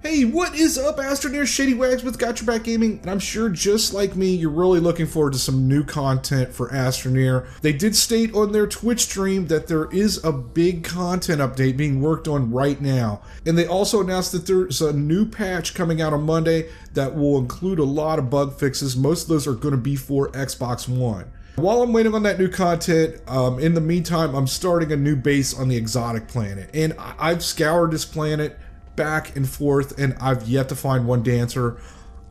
Hey, what is up, Astroneer? Shady Wags with Got Your Back Gaming, and I'm sure just like me, you're really looking forward to some new content for Astroneer. They did state on their Twitch stream that there is a big content update being worked on right now, and they also announced that there's a new patch coming out on Monday that will include a lot of bug fixes. Most of those are going to be for Xbox One. While I'm waiting on that new content, in the meantime, I'm starting a new base on the exotic planet, and I've scoured this planet back and forth, and I've yet to find one dancer.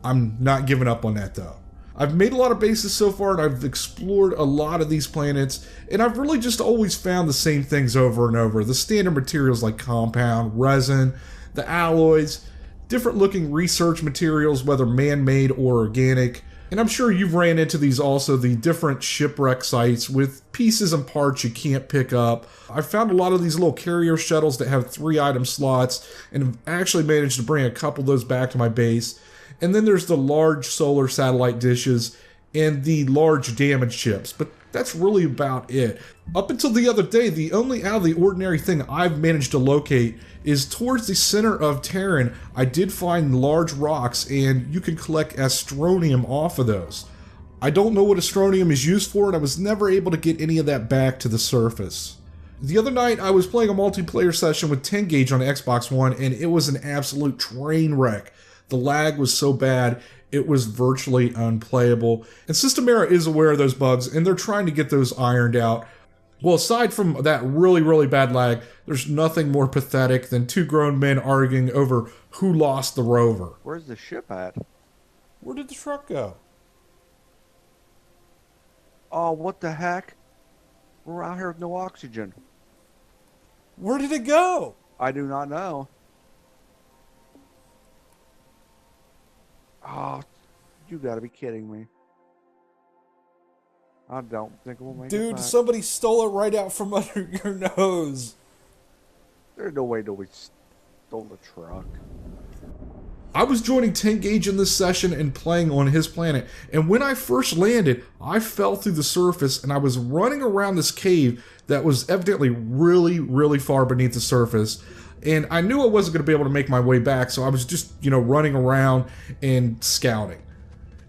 I'm not giving up on that though. I've made a lot of bases so far, and I've explored a lot of these planets, and I've really just always found the same things over and over. The standard materials like compound, resin, the alloys, different looking research materials, whether man-made or organic. And I'm sure you've ran into these also, the different shipwreck sites with pieces and parts you can't pick up. I've found a lot of these little carrier shuttles that have 3 item slots, and have actually managed to bring a couple of those back to my base. And then there's the large solar satellite dishes and the large damaged ships, but that's really about it. Up until the other day, the only out of the ordinary thing I've managed to locate is towards the center of Terran. I did find large rocks, and you can collect Astroneer off of those. I don't know what Astroneer is used for, and I was never able to get any of that back to the surface. The other night, I was playing a multiplayer session with 10 gauge on Xbox One, and it was an absolute train wreck. The lag was so bad, it was virtually unplayable. And Astroneer is aware of those bugs, and they're trying to get those ironed out. Well, aside from that really bad lag, there's nothing more pathetic than 2 grown men arguing over who lost the rover. Where's the ship at? Where did the truck go? Oh, what the heck? We're out here with no oxygen. Where did it go? I do not know. Oh, you gotta be kidding me. I don't think we'll make it Dude, back. somebody stole it right out from under your nose. There's no way nobody stole the truck. I was joining 10 gauge in this session and playing on his planet, and when I first landed, I fell through the surface, and I was running around this cave that was evidently really far beneath the surface. And I knew I wasn't going to be able to make my way back, so I was just, running around and scouting.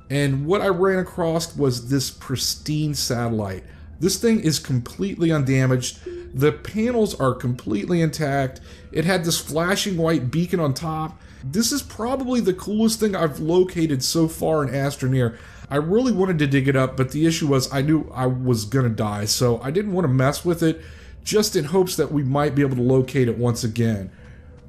And what I ran across was this pristine satellite. This thing is completely undamaged. The panels are completely intact. It had this flashing white beacon on top. This is probably the coolest thing I've located so far in Astroneer. I really wanted to dig it up, but the issue was I knew I was going to die, so I didn't want to mess with it, just in hopes that we might be able to locate it once again.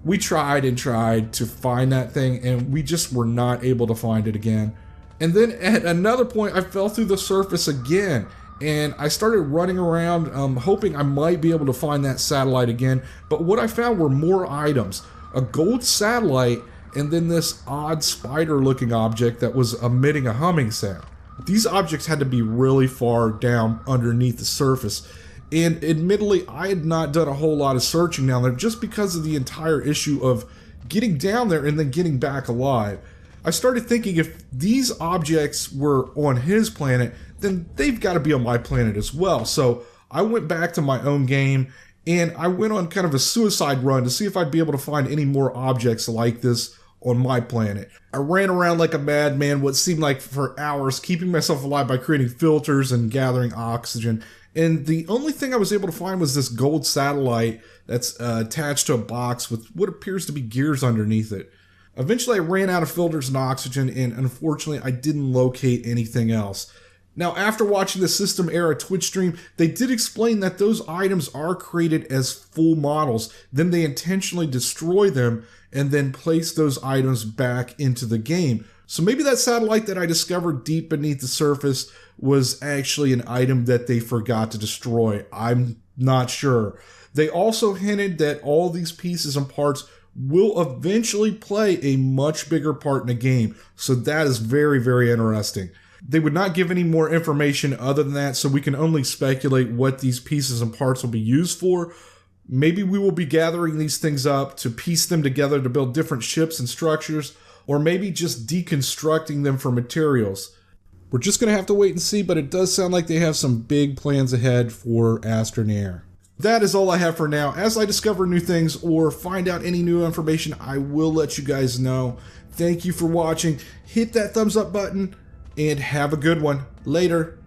We tried and tried to find that thing, and we just were not able to find it again. And then at another point, I fell through the surface again, and I started running around, hoping I might be able to find that satellite again. But what I found were more items. A gold satellite, and then this odd spider-looking object that was emitting a humming sound. These objects had to be really far down underneath the surface. And admittedly, I had not done a whole lot of searching down there just because of the entire issue of getting down there and then getting back alive. I started thinking if these objects were on his planet, then they've got to be on my planet as well. So I went back to my own game, and I went on kind of a suicide run to see if I'd be able to find any more objects like this on my planet. I ran around like a madman, what seemed like for hours, keeping myself alive by creating filters and gathering oxygen. And the only thing I was able to find was this gold satellite that's attached to a box with what appears to be gears underneath it. Eventually I ran out of filters and oxygen, and unfortunately I didn't locate anything else. Now, after watching the System Era Twitch stream, they did explain that those items are created as full models. Then they intentionally destroy them and then place those items back into the game. So maybe that satellite that I discovered deep beneath the surface was actually an item that they forgot to destroy. I'm not sure. They also hinted that all these pieces and parts will eventually play a much bigger part in the game. So that is very interesting. They would not give any more information other than that, so we can only speculate what these pieces and parts will be used for. Maybe we will be gathering these things up to piece them together to build different ships and structures, or maybe just deconstructing them for materials. We're just going to have to wait and see, but it does sound like they have some big plans ahead for Astroneer. That is all I have for now. As I discover new things or find out any new information, I will let you guys know. Thank you for watching. Hit that thumbs up button and have a good one. Later.